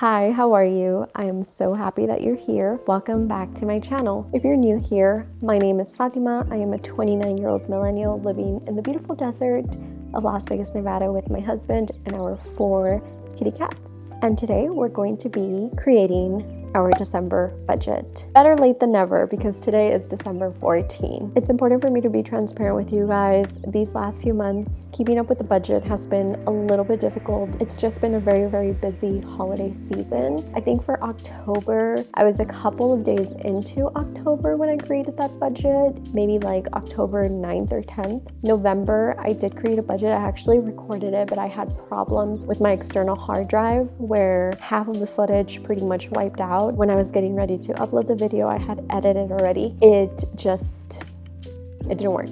Hi, how are you? I am so happy that you're here. Welcome back to my channel. If you're new here, my name is Fatima. I am a 29-year-old millennial living in the beautiful desert of Las Vegas, Nevada with my husband and our 4 kitty cats. And today we're going to be creating our December budget. Better late than never, because today is December 14. It's important for me to be transparent with you guys. These last few months, keeping up with the budget has been a little bit difficult. It's just been a very busy holiday season. I think for October, I was a couple of days into October when I created that budget, maybe like October 9th or 10th. November, I did create a budget. I actually recorded it, but I had problems with my external hard drive where half of the footage pretty much wiped out. When I was getting ready to upload the video I had edited already, it didn't work.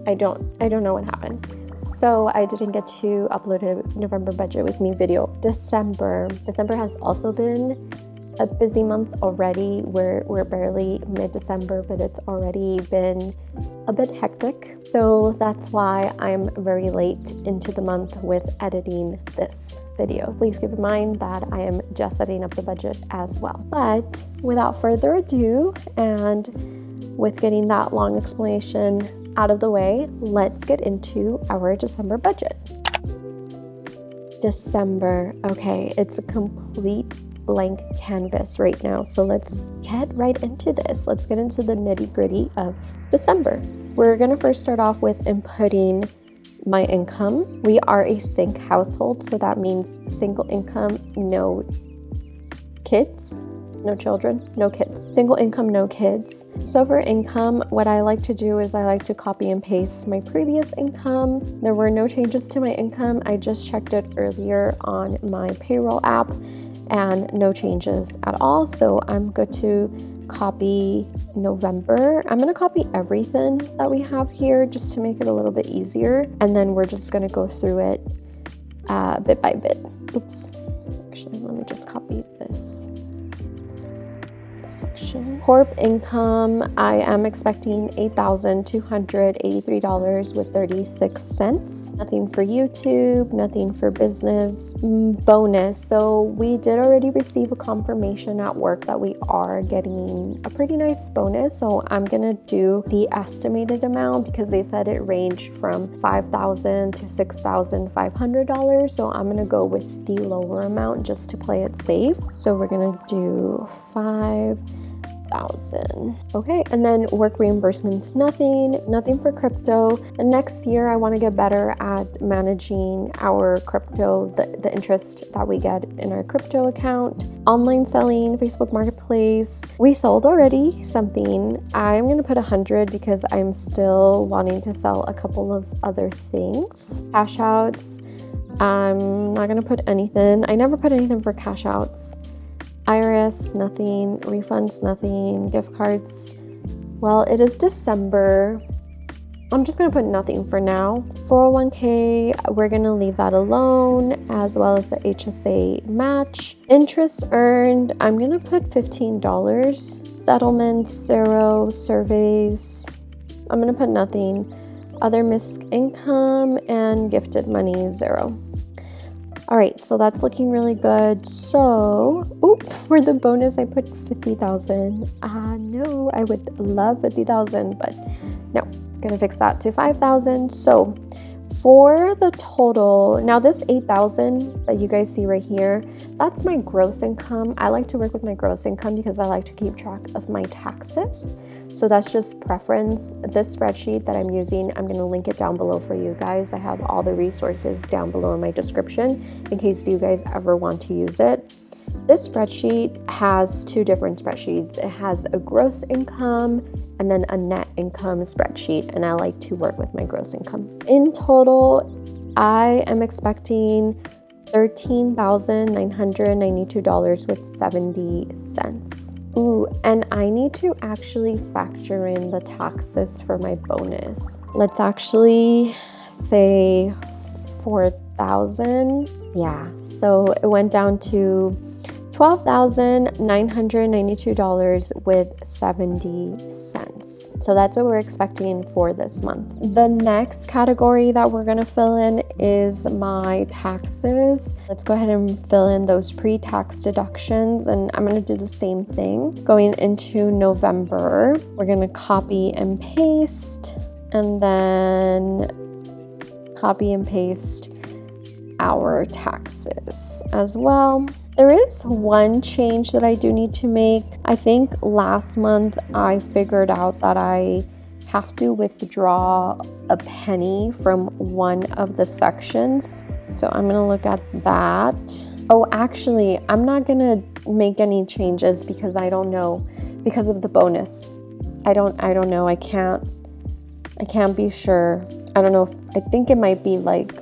I don't know what happened. So I didn't get to upload a November budget with me video. December has also been a busy month already. We're barely mid-December, but it's already been a bit hectic. So that's why I'm very late into the month with editing this video. Please keep in mind that I am just setting up the budget as well. But without further ado, and with getting that long explanation out of the way, let's get into our December budget. December, okay, it's a complete blank canvas right now. So let's get right into this. Let's get into the nitty-gritty of December. We're gonna first start off with inputting my income. We are a sync household, so that means single income, no kids, no children, no kids. Single income, no kids. So for income, what I like to do is I like to copy and paste my previous income. There were no changes to my income. I just checked it earlier on my payroll app and no changes at all. So I'm good to copy November. I'm gonna copy everything that we have here just to make it a little bit easier. And then we're just gonna go through it bit by bit. Oops, actually, let me just copy this section. Corp income, I am expecting $8,283.36. Nothing for YouTube, nothing for business. Bonus, so we did already receive a confirmation at work that we are getting a pretty nice bonus. So I'm gonna do the estimated amount because they said it ranged from $5,000 to $6,500. So I'm gonna go with the lower amount just to play it safe. So we're gonna do $5,000. Okay, and then work reimbursements, nothing for crypto. And next year I want to get better at managing our crypto, the interest that we get in our crypto account. Online selling, Facebook Marketplace. We sold already something. I'm going to put 100 because I'm still wanting to sell a couple of other things. Cash outs, I'm not going to put anything. I never put anything for cash outs. IRS, nothing. Refunds, nothing. Gift cards. Well, it is December. I'm just going to put nothing for now. 401k, we're going to leave that alone, as well as the HSA match. Interest earned, I'm going to put $15. Settlements, 0. Surveys, I'm going to put nothing. Other missed income and gifted money, 0. All right, so that's looking really good. So, for the bonus, I put 50,000. No, I would love 50,000, but no, gonna fix that to 5,000. So for the total, now this 8,000 that you guys see right here, that's my gross income. I like to work with my gross income because I like to keep track of my taxes. So that's just preference. This spreadsheet that I'm using, I'm gonna link it down below for you guys. I have all the resources down below in my description in case you guys ever want to use it. This spreadsheet has 2 different spreadsheets. It has a gross income and then a net income spreadsheet, and I like to work with my gross income. In total, I am expecting $13,992.70. Ooh, and I need to actually factor in the taxes for my bonus. Let's actually say 4,000. Yeah, so it went down to $12,992.70. So that's what we're expecting for this month. The next category that we're gonna fill in is my taxes. Let's go ahead and fill in those pre-tax deductions, and I'm gonna do the same thing. Going into November, we're gonna copy and paste, and then copy and paste our taxes as well. There is one change that I do need to make. I think last month I figured out that I have to withdraw a penny from one of the sections. So I'm gonna look at that. Oh, actually, I'm not gonna make any changes because I don't know, because of the bonus. I don't know. I can't be sure. I don't know I think it might be like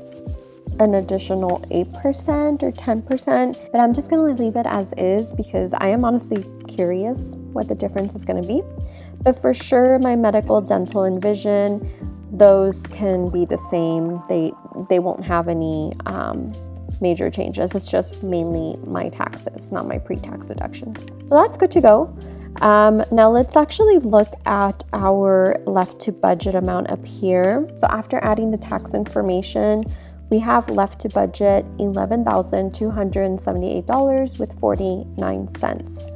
an additional 8% or 10%, but I'm just gonna leave it as is because I am honestly curious what the difference is gonna be. But for sure, my medical, dental, and vision, those can be the same. They won't have any major changes. It's just mainly my taxes, not my pre-tax deductions. So that's good to go. Now let's actually look at our left to budget amount up here. So after adding the tax information, we have left to budget $11,278.49.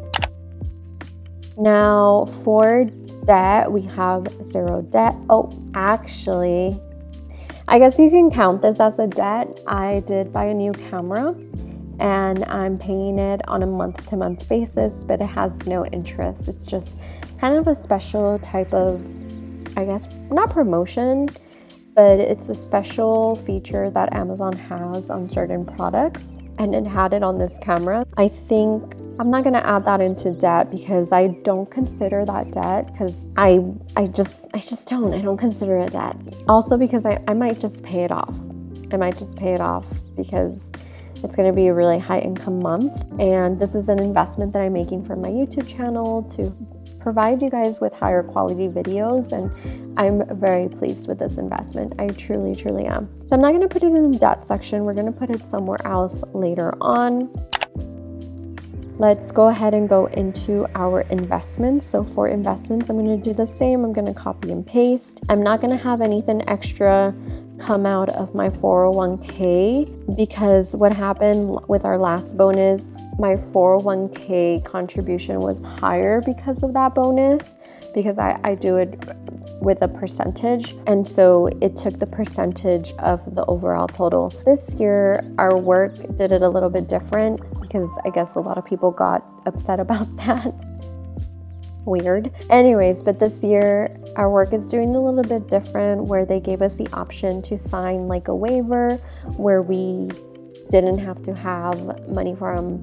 Now for debt, we have 0 debt. Oh, actually, I guess you can count this as a debt. I did buy a new camera and I'm paying it on a month-to-month basis, but it has no interest. It's just kind of a special type of, I guess, not promotion, but it's a special feature that Amazon has on certain products, and it had it on this camera. I think I'm not gonna add that into debt because I don't consider that debt, because I just don't consider it debt. Also because I might just pay it off. Because it's going to be a really high income month, and this is an investment that I'm making for my YouTube channel to provide you guys with higher quality videos, and I'm very pleased with this investment. I truly am. So I'm not going to put it in the debt section. We're going to put it somewhere else later on. Let's go ahead and go into our investments. So for investments, I'm going to do the same. I'm going to copy and paste. I'm not going to have anything extra come out of my 401k because what happened with our last bonus, my 401k contribution was higher because of that bonus, because I do it with a percentage, and so it took the percentage of the overall total. This year our work did it a little bit different because I guess a lot of people got upset about that. Weird. Anyways, but this year our work is doing a little bit different, where they gave us the option to sign like a waiver where we didn't have to have money from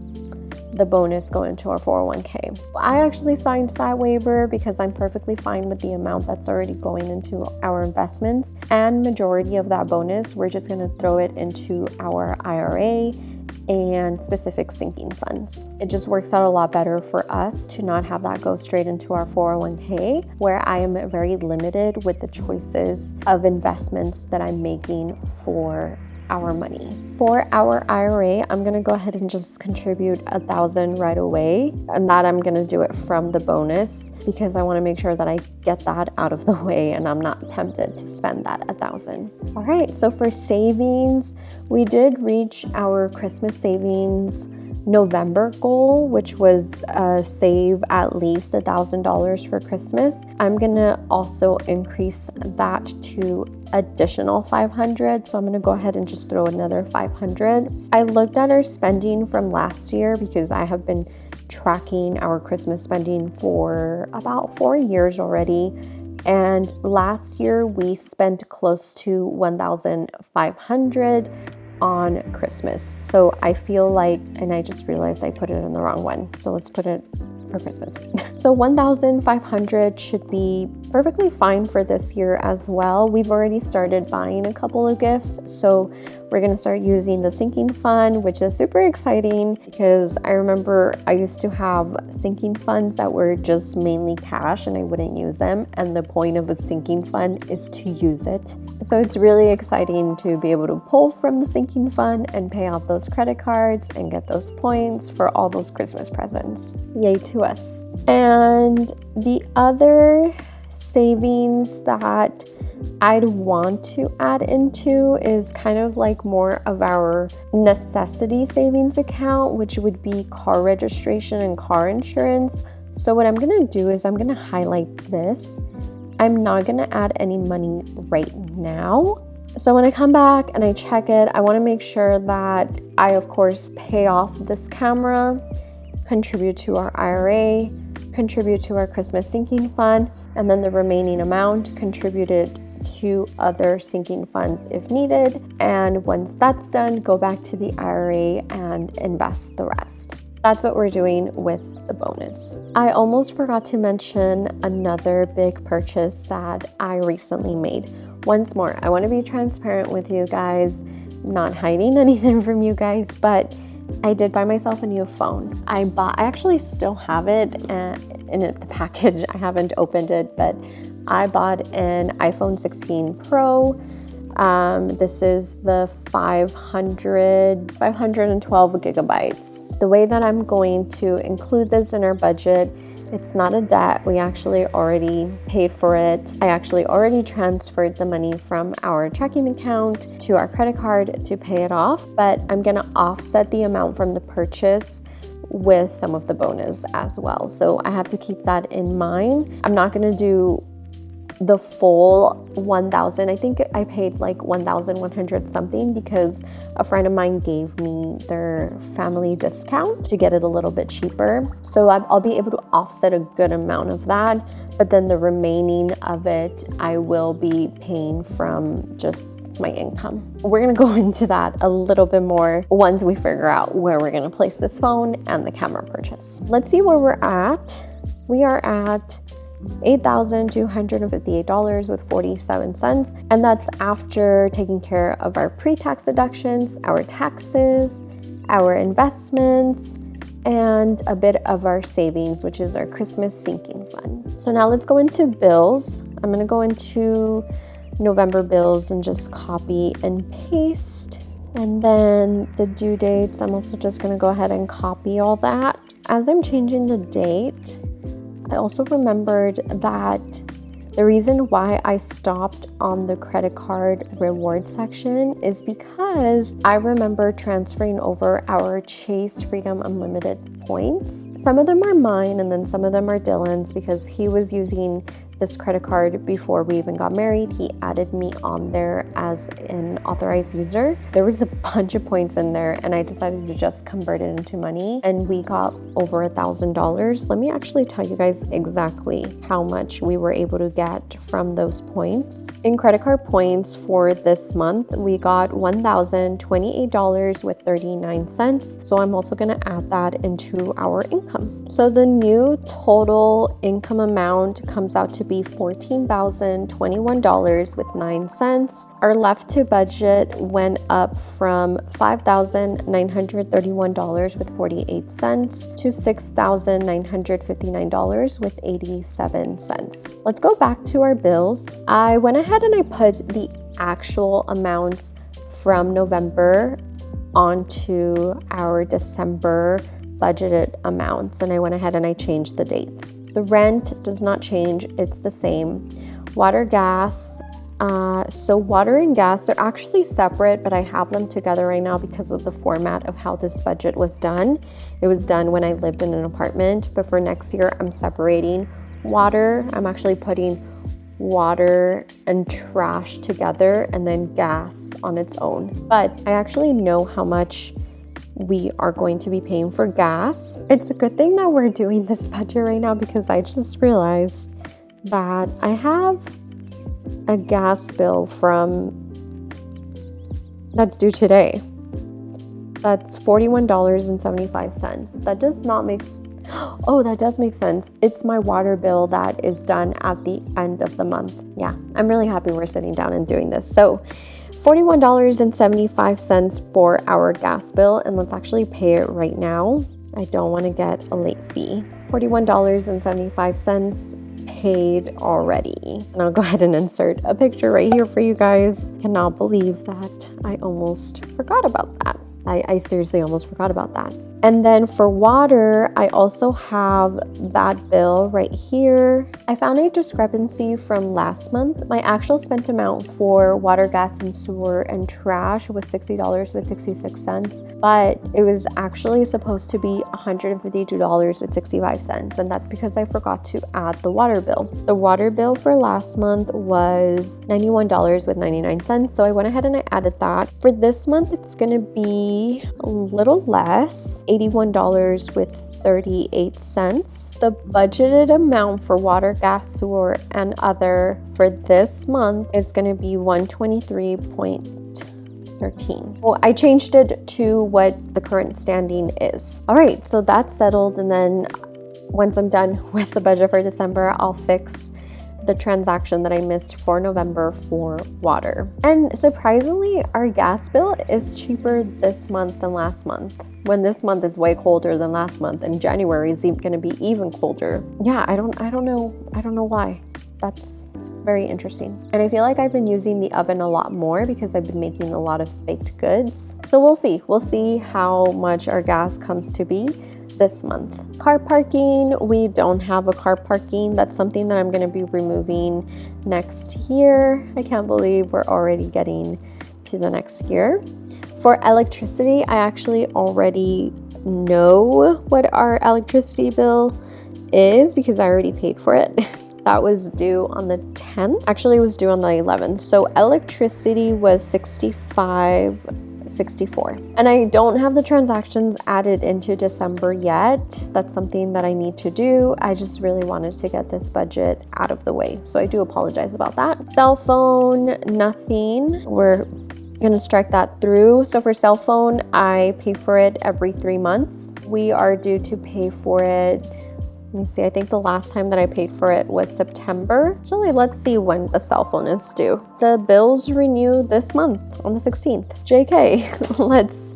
the bonus go into our 401k. I actually signed that waiver because I'm perfectly fine with the amount that's already going into our investments, and majority of that bonus we're just going to throw it into our IRA and specific sinking funds. It just works out a lot better for us to not have that go straight into our 401k, where I am very limited with the choices of investments that I'm making for our money. For our IRA, I'm gonna go ahead and just contribute $1,000 right away, and that I'm gonna do it from the bonus because I wanna make sure that I get that out of the way and I'm not tempted to spend that $1,000. All right, so for savings, we did reach our Christmas savings November goal, which was save at least $1,000 for Christmas. I'm gonna also increase that to additional $500, so I'm gonna go ahead and just throw another $500. I looked at our spending from last year because I have been tracking our Christmas spending for about 4 years already, and last year we spent close to $1,500 on Christmas. So I feel like, and I just realized I put it in the wrong one, so let's put it for Christmas. So $1,500 should be perfectly fine for this year as well. We've already started buying a couple of gifts, so We're gonna start using the sinking fund, which is super exciting because I remember I used to have sinking funds that were just mainly cash and I wouldn't use them. And the point of a sinking fund is to use it. So it's really exciting to be able to pull from the sinking fund and pay off those credit cards and get those points for all those Christmas presents. Yay to us. And the other savings that I'd want to add into is kind of like more of our necessity savings account, which would be car registration and car insurance. So what I'm gonna do is I'm gonna highlight this. I'm not gonna add any money right now. So when I come back and I check it, I wanna make sure that I, of course, pay off this camera, contribute to our IRA, contribute to our Christmas sinking fund, and then the remaining amount contributed to other sinking funds if needed. And once that's done, go back to the IRA and invest the rest. That's what we're doing with the bonus. I almost forgot to mention another big purchase that I recently made. Once more, I want to be transparent with you guys, not hiding anything from you guys, but I did buy myself a new phone. I actually still have it in the package. I haven't opened it, but I bought an iPhone 16 Pro. This is the 512 gigabytes. The way that I'm going to include this in our budget, it's not a debt. We actually already paid for it. I actually already transferred the money from our checking account to our credit card to pay it off, but I'm gonna offset the amount from the purchase with some of the bonus as well. So I have to keep that in mind. I'm not gonna do the full 1,000. I think I paid like 1,100 something because a friend of mine gave me their family discount to get it a little bit cheaper. So I'll be able to offset a good amount of that, but then the remaining of it, I will be paying from just my income. We're gonna go into that a little bit more once we figure out where we're gonna place this phone and the camera purchase. Let's see where we're at. We are at $8,258 with 47 cents. And that's after taking care of our pre-tax deductions, our taxes, our investments, and a bit of our savings, which is our Christmas sinking fund. So now let's go into bills. I'm gonna go into November bills and just copy and paste. And then the due dates, I'm also just gonna go ahead and copy all that. As I'm changing the date, I also remembered that the reason why I stopped on the credit card reward section is because I remember transferring over our Chase Freedom Unlimited points. Some of them are mine and then some of them are Dylan's because he was using this credit card before we even got married. He added me on there as an authorized user. There was a bunch of points in there and I decided to just convert it into money and we got over $1,000. Let me actually tell you guys exactly how much we were able to get from those points. In credit card points for this month, we got $1,028 with 39 cents. So I'm also gonna add that into our income. So the new total income amount comes out to be $14,021 with 9 cents. Our left to budget went up from $5,931 with 48 cents to $6,959 with 87 cents. Let's go back to our bills. I went ahead and I put the actual amounts from November onto our December budgeted amounts, and I went ahead and I changed the dates. The rent does not change, it's the same. Water, gas, so water and gas, they're actually separate, but I have them together right now because of the format of how this budget was done. It was done when I lived in an apartment, but for next year, I'm separating water. I'm actually putting water and trash together and then gas on its own. But I actually know how much we are going to be paying for gas. It's a good thing that we're doing this budget right now because I just realized that I have a gas bill that's due today. That's $41.75. That does not make oh, that does make sense. It's my water bill that is done at the end of the month. Yeah, I'm really happy we're sitting down and doing this. So $41.75 for our gas bill, and let's actually pay it right now. I don't want to get a late fee. $41.75 paid already. And I'll go ahead and insert a picture right here for you guys. Cannot believe that I almost forgot about that. I seriously almost forgot about that. And then for water, I also have that bill right here. I found a discrepancy from last month. My actual spent amount for water, gas, and sewer and trash was $60.66, but it was actually supposed to be $152.65, and that's because I forgot to add the water bill. The water bill for last month was $91.99, so I went ahead and I added that. For this month, it's gonna be a little less, $81.38. The budgeted amount for water, gas, sewer, and other for this month is going to be $123.13. Well, I changed it to what the current standing is. All right, so that's settled, and then once I'm done with the budget for December, I'll fix the transaction that I missed for November for water. And surprisingly, our gas bill is cheaper this month than last month, when this month is way colder than last month, and January is going to be even colder. Yeah, I don't know why. That's very interesting. And I feel like I've been using the oven a lot more because I've been making a lot of baked goods. So we'll see how much our gas comes to be this month. Car parking, we don't have a car parking. That's something that I'm going to be removing next year. I can't believe we're already getting to the next year. For electricity, I actually already know what our electricity bill is because I already paid for it. That was due on the 10th. Actually, it was due on the 11th. So electricity was $65.64. And I don't have the transactions added into December yet. That's something that I need to do. I just really wanted to get this budget out of the way. So I do apologize about that. Cell phone, nothing. We're gonna strike that through. So for cell phone, I pay for it every 3 months. We are due to pay for it. Let me see, I think the last time that I paid for it was September. Actually, let's see when the cell phone is due. The bills renew this month on the 16th. JK, let's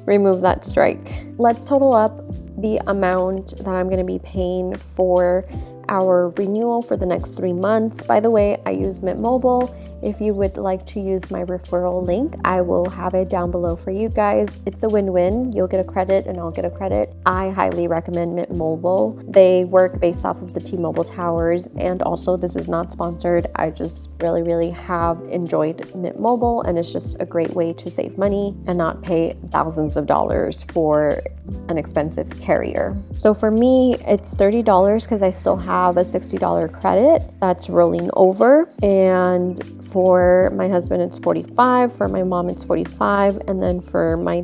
remove that strike. Let's total up the amount that I'm gonna be paying for our renewal for the next 3 months. By the way, I use Mint Mobile. If you would like to use my referral link, I will have it down below for you guys. It's a win-win. You'll get a credit and I'll get a credit. I highly recommend Mint Mobile. They work based off of the T-Mobile towers, and also this is not sponsored. I just really have enjoyed Mint Mobile, and it's just a great way to save money and not pay thousands of dollars for an expensive carrier. So for me, it's $30 because I still have a $60 credit that's rolling over, and for my husband it's $45, for my mom it's $45, and then for my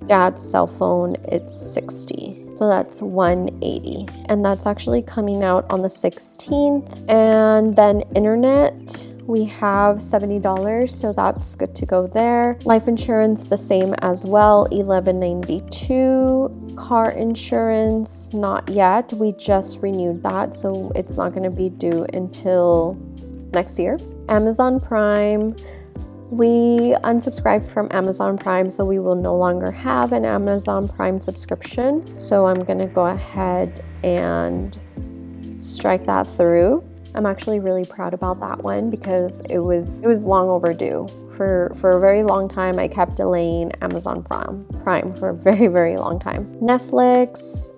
dad's cell phone it's $60. So that's $180, and that's actually coming out on the 16th. And then internet, we have $70, so that's good to go there. Life insurance, the same as well, $11.92. Car insurance, not yet. We just renewed that, so it's not going to be due until next year. Amazon Prime, we unsubscribed from Amazon Prime, so we will no longer have an Amazon Prime subscription. So I'm going to go ahead and strike that through. I'm actually really proud about that one because it was long overdue. For a very long time, I kept delaying Amazon Prime for a very long time. Netflix,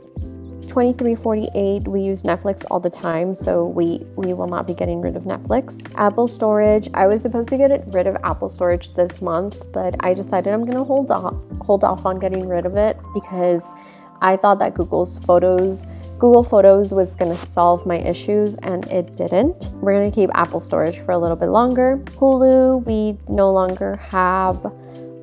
$23.48. We use Netflix all the time, so we will not be getting rid of Netflix. Apple storage, I was supposed to get rid of Apple storage this month, but I decided I'm gonna hold off on getting rid of it because I thought that Google Photos was gonna solve my issues, and it didn't. We're gonna keep Apple storage for a little bit longer. Hulu, we no longer have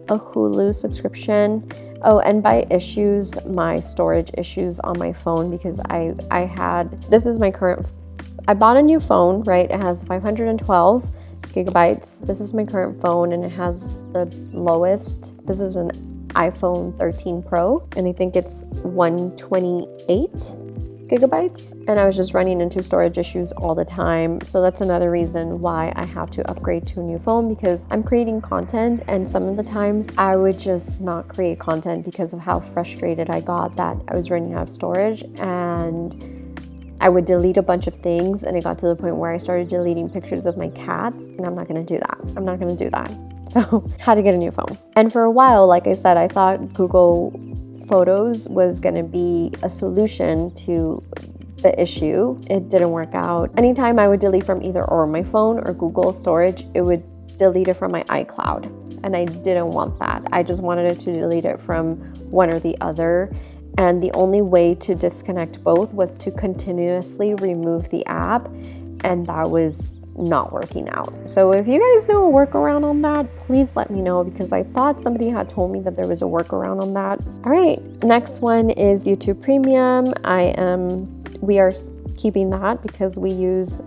a Hulu subscription. Oh, and by issues, my storage issues on my phone, because this is my current, I bought a new phone, right? It has 512 gigabytes. This is my current phone, and it has the lowest. This is an iPhone 13 Pro, and I think it's 128 gigabytes, and I was just running into storage issues all the time. So that's another reason why I had to upgrade to a new phone, because I'm creating content, and some of the times I would just not create content because of how frustrated I got that I was running out of storage, and I would delete a bunch of things, and it got to the point where I started deleting pictures of my cats, and I'm not gonna do that. I'm not gonna do that. So had to get a new phone. And for a while, like I said, I thought Google Photos was gonna be a solution to the issue. It didn't work out. Anytime I would delete from either or my phone or Google storage, it would delete it from my iCloud. And I didn't want that. I just wanted it to delete it from one or the other. And the only way to disconnect both was to continuously remove the app, and that was not working out. So if you guys know a workaround on that, please let me know, because I thought somebody had told me that there was a workaround on that. All right, next one is YouTube Premium. We are keeping that because I use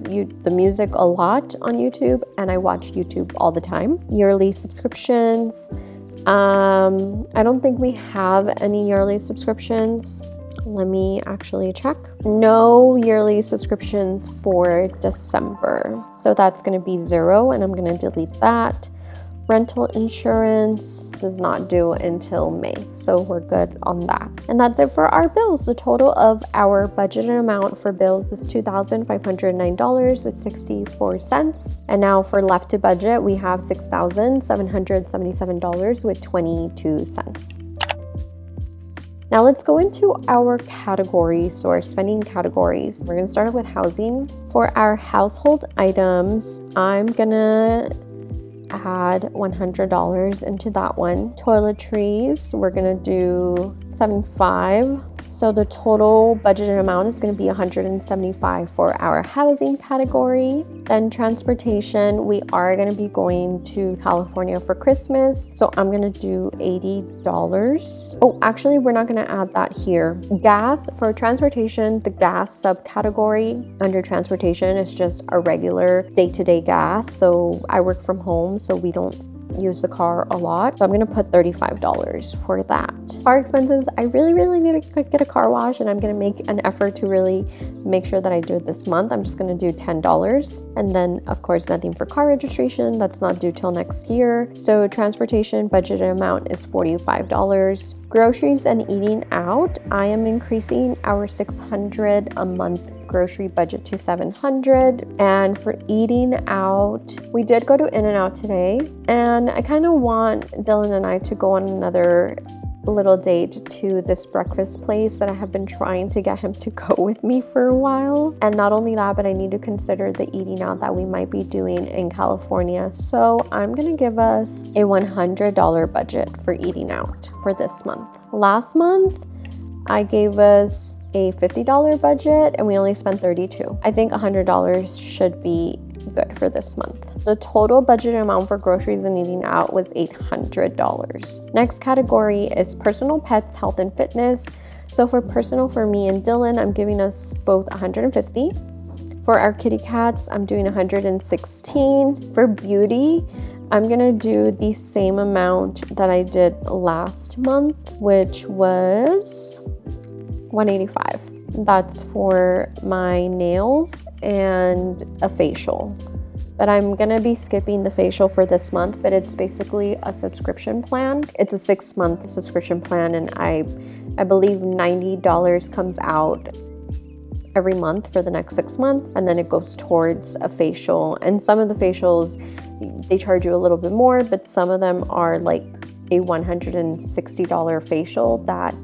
the music a lot on YouTube, and I watch YouTube all the time. Yearly subscriptions. I don't think we have any yearly subscriptions. Let me actually check. No yearly subscriptions for December. So that's going to be 0, and I'm going to delete that. Rental insurance does not due until May, so we're good on that. And that's it for our bills. The total of our budgeted amount for bills is $2,509.64. And now for left to budget, we have $6,777.22. Now let's go into our categories, so our spending categories. We're gonna start with housing. For our household items, I'm gonna add $100 into that one. Toiletries, we're gonna do $75. So the total budgeted amount is going to be $175 for our housing category. Then transportation, we are going to be going to California for Christmas. So I'm going to do $80. Oh, actually, we're not going to add that here. Gas, for transportation, the gas subcategory under transportation is just a regular day-to-day gas. So I work from home, so we don't use the car a lot, so I'm gonna put $35 for that. Car expenses, I really need to get a car wash, and I'm gonna make an effort to really make sure that I do it this month. I'm just gonna do $10, and then of course nothing for car registration, that's not due till next year. So transportation budgeted amount is $45. Groceries and eating out, I am increasing our $600 a month grocery budget to $700. And for eating out, we did go to In-N-Out today, and I kind of want Dylan and I to go on another little date to this breakfast place that I have been trying to get him to go with me for a while. And not only that, but I need to consider the eating out that we might be doing in California. So I'm gonna give us a $100 budget for eating out for this month. Last month, I gave us a $50 budget, and we only spent $32. I think $100 should be good for this month. The total budget amount for groceries and eating out was $800. Next category is personal, pets, health, and fitness. So for personal, for me and Dylan, I'm giving us both $150. For our kitty cats, I'm doing $116. For beauty, I'm gonna do the same amount that I did last month, which was $185. That's for my nails and a facial. But I'm gonna be skipping the facial for this month, but it's basically a subscription plan. It's a 6-month subscription plan, and I believe $90 comes out every month for the next 6 months, and then it goes towards a facial. And some of the facials, they charge you a little bit more, but some of them are like a $160 facial that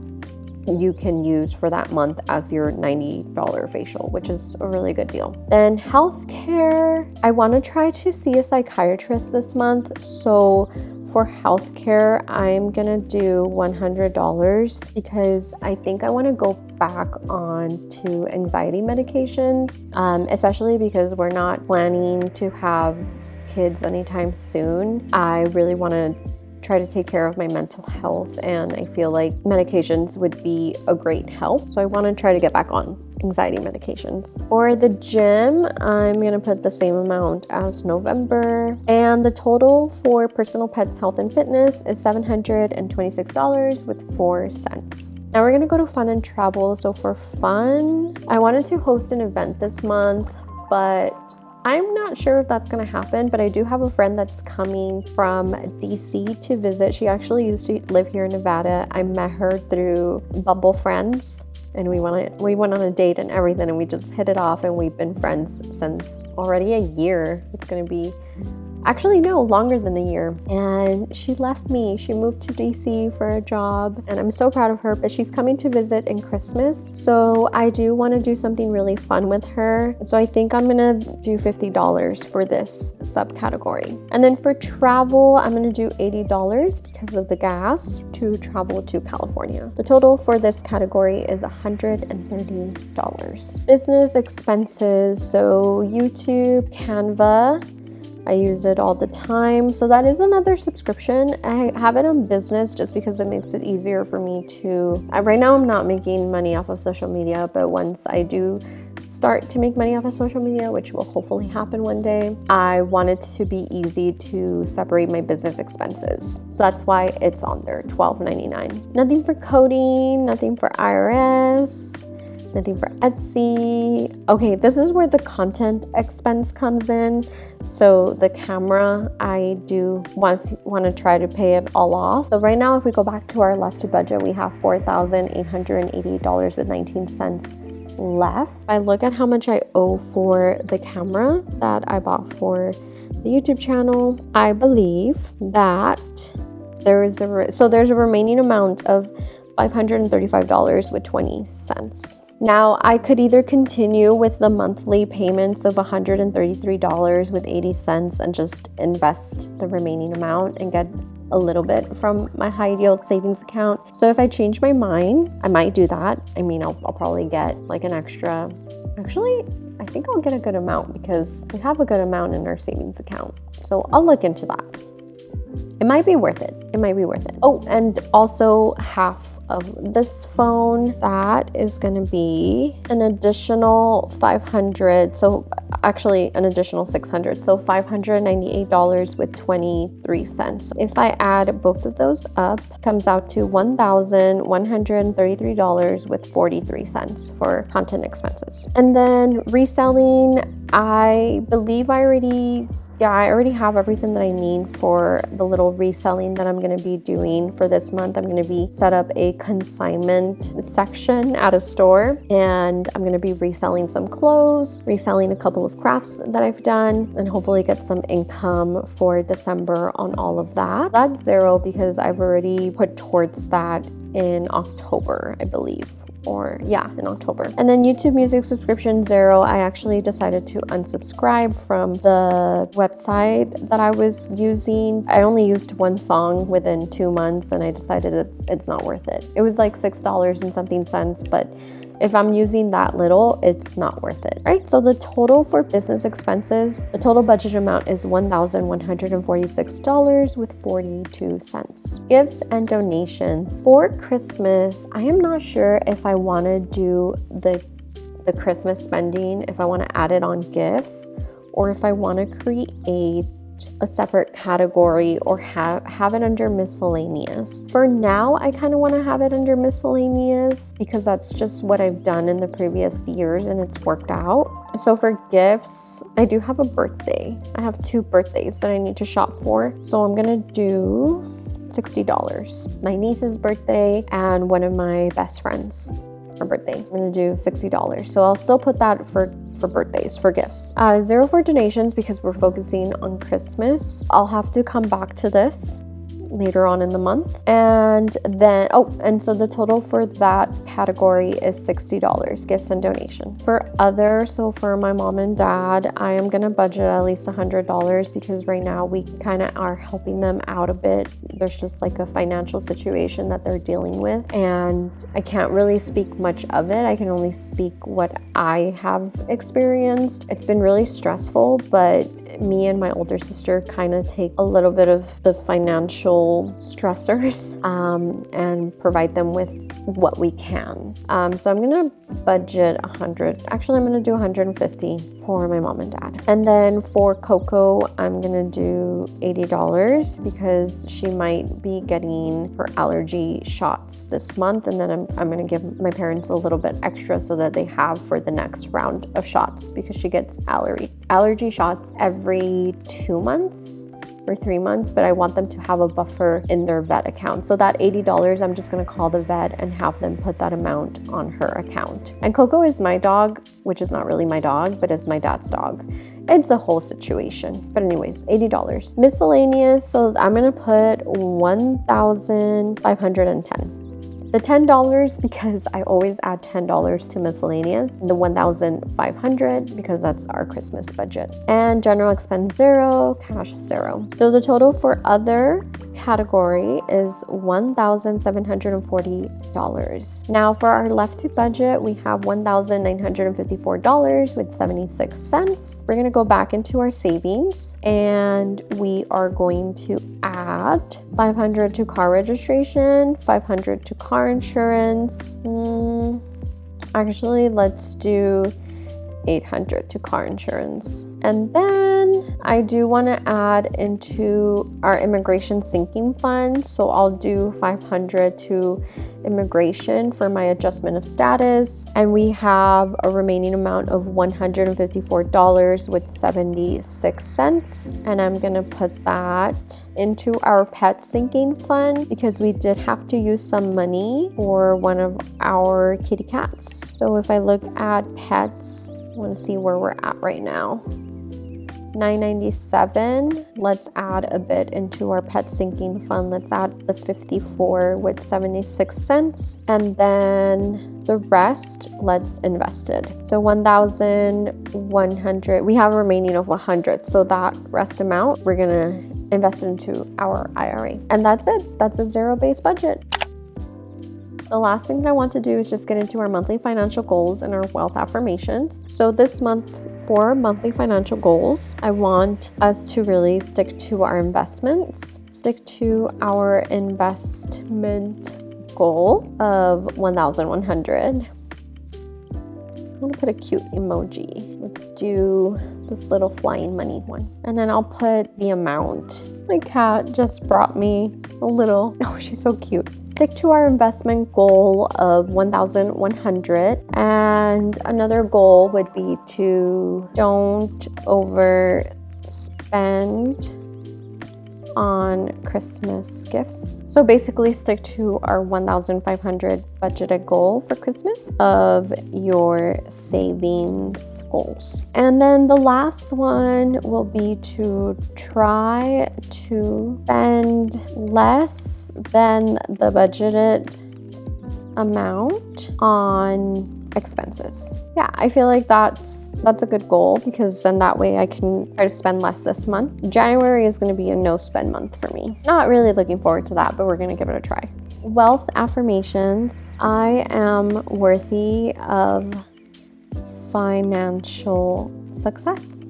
you can use for that month as your $90 facial, which is a really good deal. Then healthcare, I want to try to see a psychiatrist this month. So for healthcare, I'm gonna do $100 because I think I want to go back on to anxiety medication, especially because we're not planning to have kids anytime soon. I really want to try to take care of my mental health, and I feel like medications would be a great help. So I want to try to get back on anxiety medications. For the gym, I'm gonna put the same amount as November. And the total for personal pets, health, and fitness is $726 with 4 cents. Now we're gonna go to fun and travel. So for fun, I wanted to host an event this month, but I'm not sure if that's gonna happen, but I do have a friend that's coming from DC to visit. She actually used to live here in Nevada. I met her through Bumble Friends, and we went on a date and everything, and we just hit it off, and we've been friends since already a year. It's gonna be, actually no, longer than a year. And she left me. She moved to DC for a job, and I'm so proud of her, but she's coming to visit in Christmas. So I do want to do something really fun with her. So I think I'm gonna do $50 for this subcategory. And then for travel, I'm gonna do $80 because of the gas to travel to California. The total for this category is $130. Business expenses, so YouTube, Canva, I use it all the time. So that is another subscription. I have it on business just because it makes it easier for me to, right now I'm not making money off of social media, but once I do start to make money off of social media, which will hopefully happen one day, I want it to be easy to separate my business expenses. That's why it's on there, $12.99. Nothing for coding, nothing for IRS, nothing for Etsy. Okay, this is where the content expense comes in. So the camera, I do want to try to pay it all off. So right now, if we go back to our left to budget, we have $4,888 with 19 cents left. If I look at how much I owe for the camera that I bought for the YouTube channel, I believe that there's a remaining amount of $535 with 20 cents. Now, I could either continue with the monthly payments of $133 with 80 cents and just invest the remaining amount and get a little bit from my high yield savings account. So if I change my mind, I might do that. I mean, I'll probably get like an extra, actually, I think I'll get a good amount because we have a good amount in our savings account. So I'll look into that. It might be worth it. It might be worth it. Oh, and also half of this phone, that is gonna be an additional $500. So actually an additional $600. So $598 with 23 cents. If I add both of those up, it comes out to $1,133 with 43 cents for content expenses. And then reselling, I believe I already have everything that I need for the little reselling that I'm going to be doing for this month. I'm going to be set up a consignment section at a store, and I'm going to be reselling some clothes, reselling a couple of crafts that I've done, and hopefully get some income for December on all of that. That's zero because I've already put towards that in October, I believe. In October. And then YouTube music subscription, zero. I actually decided to unsubscribe from the website that I was using. I only used one song within 2 months, and I decided it's not worth it. It was like $6 and something cents, but if I'm using that little, it's not worth it, right? So the total for business expenses, the total budget amount is $1,146 with 42 cents. Gifts and donations. For Christmas, I am not sure if I want to do the Christmas spending, if I want to add it on gifts, or if I want to create a separate category or have it under miscellaneous. For now, I kind of want to have it under miscellaneous because that's just what I've done in the previous years and it's worked out. So for gifts, I do have a birthday. I have 2 birthdays that I need to shop for. So I'm gonna do $60. My niece's birthday and one of my best friends. Her birthday. I'm gonna do $60. So I'll still put that for birthdays, for gifts. Zero for donations because we're focusing on Christmas. I'll have to come back to this later on in the month. And then, and so the total for that category is $60, gifts and donation. For other, so for my mom and dad, I am gonna budget at least $100 because right now we kind of are helping them out a bit. There's just like a financial situation that they're dealing with, and I can't really speak much of it. I can only speak what I have experienced. It's been really stressful, but me and my older sister kind of take a little bit of the financial stressors and provide them with what we can. So I'm gonna budget 100. Actually, I'm gonna do 150 for my mom and dad. And then for Coco, I'm gonna do $80 because she might be getting her allergy shots this month. And then I'm gonna give my parents a little bit extra so that they have for the next round of shots, because she gets allergy shots every 2 months or 3 months, but I want them to have a buffer in their vet account. So that $80, I'm just gonna call the vet and have them put that amount on her account. And Coco is my dog, which is not really my dog, but is my dad's dog. It's a whole situation. But anyways, $80. Miscellaneous, so I'm gonna put 1,510. The $10 because I always add $10 to miscellaneous. The 1,500 because that's our Christmas budget. And general expense 0, cash 0. So the total for other category is $1,740. Now for our left to budget, we have $1,954 with 76 cents. We're gonna go back into our savings and we are going to add 500 to car registration, 500 to car insurance. Actually, let's do 800 to car insurance. And then I do want to add into our immigration sinking fund. So I'll do 500 to immigration for my adjustment of status. And we have a remaining amount of $154 with 76 cents. And I'm going to put that into our pet sinking fund because we did have to use some money for one of our kitty cats. So if I look at pets, I want to see where we're at right now. $997. Let's add a bit into our pet sinking fund. Let's add the 54 with 76 cents. And then the rest, let's invest it. So 1,100. We have a remaining of 100. So that rest amount, we're going to invest into our IRA. And that's it. That's a zero-based budget. The last thing that I want to do is just get into our monthly financial goals and our wealth affirmations. So this month for monthly financial goals, I want us to really stick to our investments, stick to our investment goal of 1,100. I'm gonna put a cute emoji. Let's do this little flying money one. And then I'll put the amount. My cat just brought me a little, oh, she's so cute. Stick to our investment goal of 1,100. And another goal would be to don't overspend on Christmas gifts. So basically stick to our 1,500 budgeted goal for Christmas of your savings goals. And then the last one will be to try to spend less than the budgeted amount on expenses. Yeah, I feel like that's a good goal because then that way I can try to spend less this month. January is going to be a no spend month for me. Not really looking forward to that, but we're going to give it a try. Wealth affirmations. I am worthy of financial success.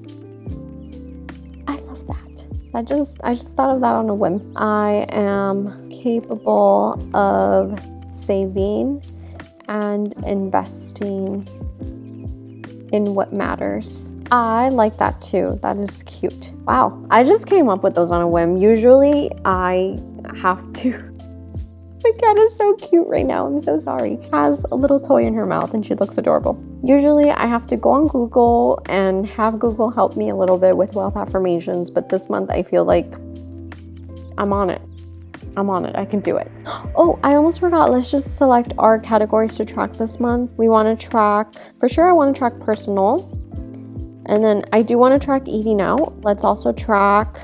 I love that. I just thought of that on a whim. I am capable of saving and investing in what matters. I like that too. That is cute. Wow, I just came up with those on a whim. Usually I have to. My cat is so cute right now. I'm so sorry. Has a little toy in her mouth and she looks adorable. Usually I have to go on Google and have Google help me a little bit with wealth affirmations, but this month I feel like I'm on it. I can do it. Oh, I almost forgot. Let's just select our categories to track this month. We want to track, for sure I want to track personal. And then I do want to track eating out. Let's also track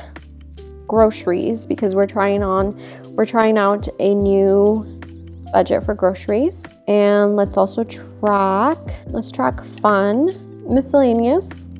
groceries because we're trying out a new budget for groceries. And let's also track fun, miscellaneous,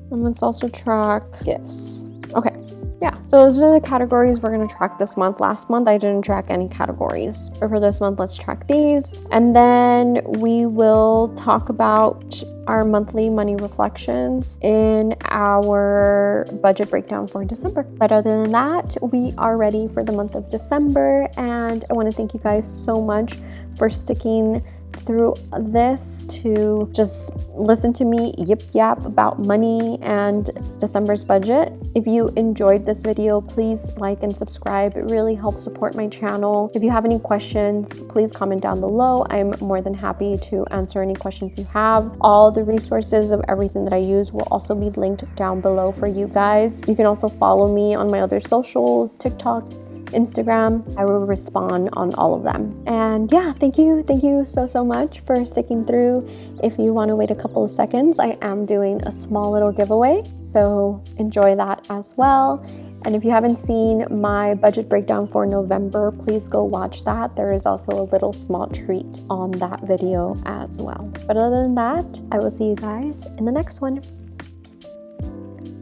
and let's also track gifts. Okay. Yeah, so those are the categories we're going to track this month. Last month, I didn't track any categories. But for this month, let's track these. And then we will talk about our monthly money reflections in our budget breakdown for December. But other than that, we are ready for the month of December, and I want to thank you guys so much for sticking through this to just listen to me yip yap about money and December's budget. If you enjoyed this video, please like and subscribe. It really helps support my channel. If you have any questions, please comment down below. I'm more than happy to answer any questions you have. All the resources of everything that I use will also be linked down below for you guys. You can also follow me on my other socials, TikTok, Instagram. I will respond on all of them. And yeah, thank you so much for sticking through. If you want to wait a couple of seconds, I am doing a small little giveaway, so enjoy that as well. And if you haven't seen my budget breakdown for November, please go watch that. There is also a little small treat on that video as well. But other than that, I will see you guys in the next one.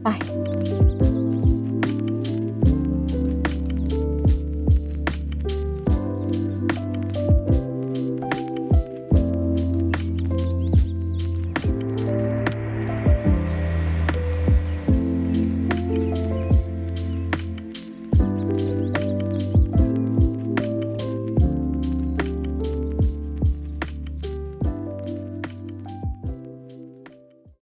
Bye.